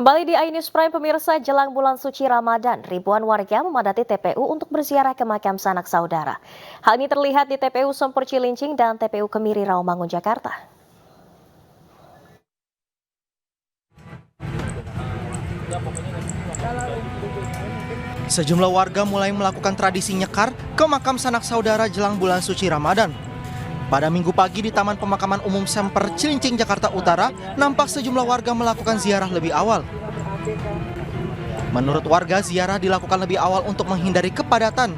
Kembali di iNews Prime pemirsa, jelang bulan suci Ramadan, ribuan warga memadati TPU untuk berziarah ke makam sanak saudara. Hal ini terlihat di TPU Sempur Cilincing dan TPU Kemiri Rawamangun, Jakarta. Sejumlah warga mulai melakukan tradisi nyekar ke makam sanak saudara jelang bulan suci Ramadan. Pada Minggu pagi di Taman Pemakaman Umum Semper Cilincing, Jakarta Utara, nampak sejumlah warga melakukan ziarah lebih awal. Menurut warga, ziarah dilakukan lebih awal untuk menghindari kepadatan.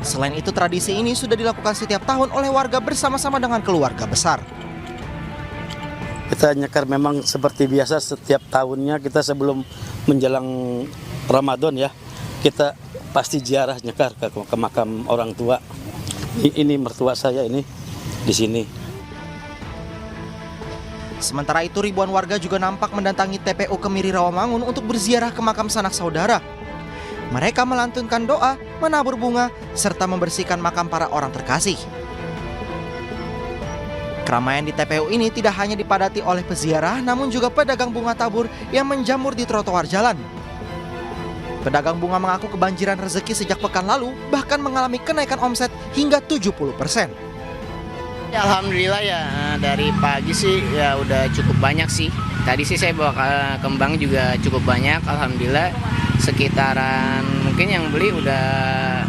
Selain itu, tradisi ini sudah dilakukan setiap tahun oleh warga bersama-sama dengan keluarga besar. Kita nyekar memang seperti biasa setiap tahunnya, kita sebelum menjelang Ramadan ya, kita pasti ziarah nyekar ke makam orang tua. Ini mertua saya ini di sini. Sementara itu, ribuan warga juga nampak mendatangi TPU Kemiri Rawamangun untuk berziarah ke makam sanak saudara. Mereka melantunkan doa, menabur bunga, serta membersihkan makam para orang terkasih. Keramaian di TPU ini tidak hanya dipadati oleh peziarah, namun juga pedagang bunga tabur yang menjamur di trotoar jalan. Pedagang bunga mengaku kebanjiran rezeki sejak pekan lalu, bahkan mengalami kenaikan omset hingga 70%. Ya, alhamdulillah ya, dari pagi sih ya udah cukup banyak sih. Tadi sih saya bawa kembang juga cukup banyak, alhamdulillah sekitaran mungkin yang beli udah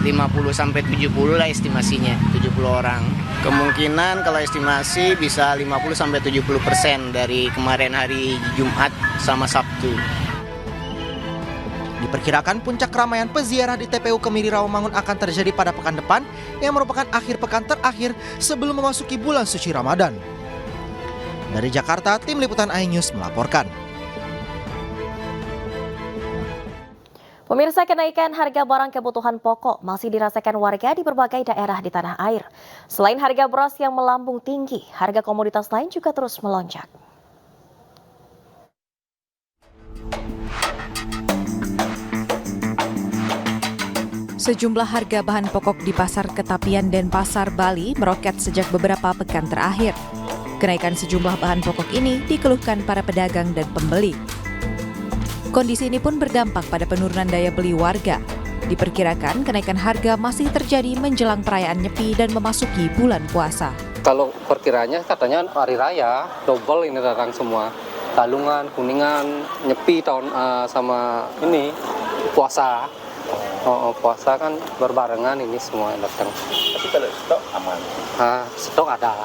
50-70 lah estimasinya, 70 orang. Kemungkinan kalau estimasi bisa 50-70% dari kemarin hari Jumat sama Sabtu. Diperkirakan puncak keramaian peziarah di TPU Kemiri Rawamangun akan terjadi pada pekan depan yang merupakan akhir pekan terakhir sebelum memasuki bulan suci Ramadan. Dari Jakarta, tim liputan iNews melaporkan. Pemirsa, kenaikan harga barang kebutuhan pokok masih dirasakan warga di berbagai daerah di tanah air. Selain harga beras yang melambung tinggi, harga komoditas lain juga terus melonjak. Sejumlah harga bahan pokok di Pasar Ketapian dan Pasar Bali meroket sejak beberapa pekan terakhir. Kenaikan sejumlah bahan pokok ini dikeluhkan para pedagang dan pembeli. Kondisi ini pun berdampak pada penurunan daya beli warga. Diperkirakan kenaikan harga masih terjadi menjelang perayaan Nyepi dan memasuki bulan puasa. Kalau perkiranya katanya hari raya, double ini datang semua. Galungan, Kuningan, Nyepi tahun sama ini puasa. Puasa kan berbarengan ini semua datang. Tapi kalau stok aman? Stok ada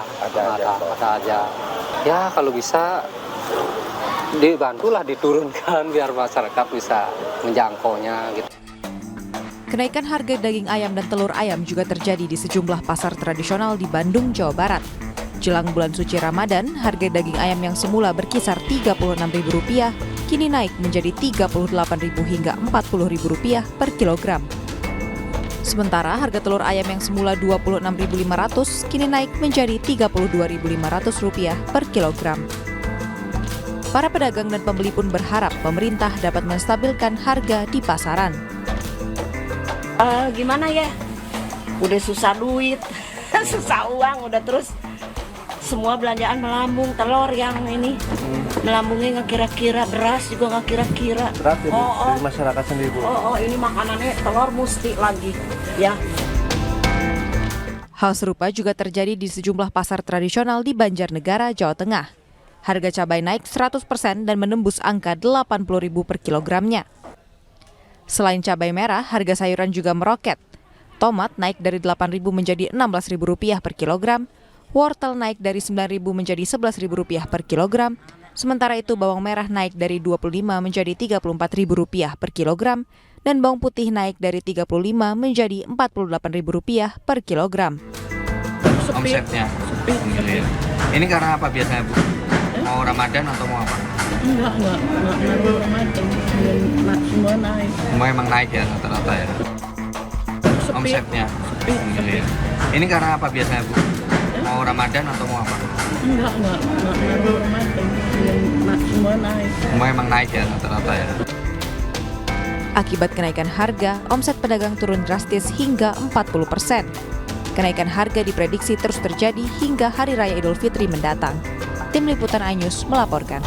aja. Ya kalau bisa dibantulah diturunkan biar masyarakat bisa menjangkaunya gitu. Kenaikan harga daging ayam dan telur ayam juga terjadi di sejumlah pasar tradisional di Bandung, Jawa Barat. Jelang bulan suci Ramadan, harga daging ayam yang semula berkisar Rp36.000 kini naik menjadi Rp38.000 hingga Rp40.000 per kilogram. Sementara harga telur ayam yang semula Rp26.500 kini naik menjadi Rp32.500 per kilogram. Para pedagang dan pembeli pun berharap pemerintah dapat menstabilkan harga di pasaran. Gimana ya? Udah susah duit, susah uang, udah terus semua belanjaan melambung, telur yang ini melambungnya nggak kira-kira, beras juga nggak kira-kira. Berat ya, dari masyarakat sendiri, Bu? Ini makanannya telur mesti lagi, ya. Hal serupa juga terjadi di sejumlah pasar tradisional di Banjarnegara, Jawa Tengah. Harga cabai naik 100% dan menembus angka Rp80.000 per kilogramnya. Selain cabai merah, harga sayuran juga meroket. Tomat naik dari Rp8.000 menjadi Rp16.000 per kilogram. Wortel naik dari Rp9.000 menjadi Rp11.000 per kilogram, sementara itu bawang merah naik dari Rp25 menjadi Rp34.000 per kilogram, dan bawang putih naik dari Rp35 menjadi Rp48.000 per kilogram. Omsetnya sepi. Ini karena apa biasanya, Bu? Mau Ramadan atau mau apa? Enggak Ramadan, semua naik. Semua emang naik ya rata-rata ya? Omsetnya sepi. Ini karena apa biasanya, Bu? Mau Ramadan atau mau apa? Enggak Ramadan, semua naik. Semua emang naik ya rata-rata ya? Akibat kenaikan harga, omset pedagang turun drastis hingga 40%. Kenaikan harga diprediksi terus terjadi hingga Hari Raya Idul Fitri mendatang. Tim Liputan iNews melaporkan.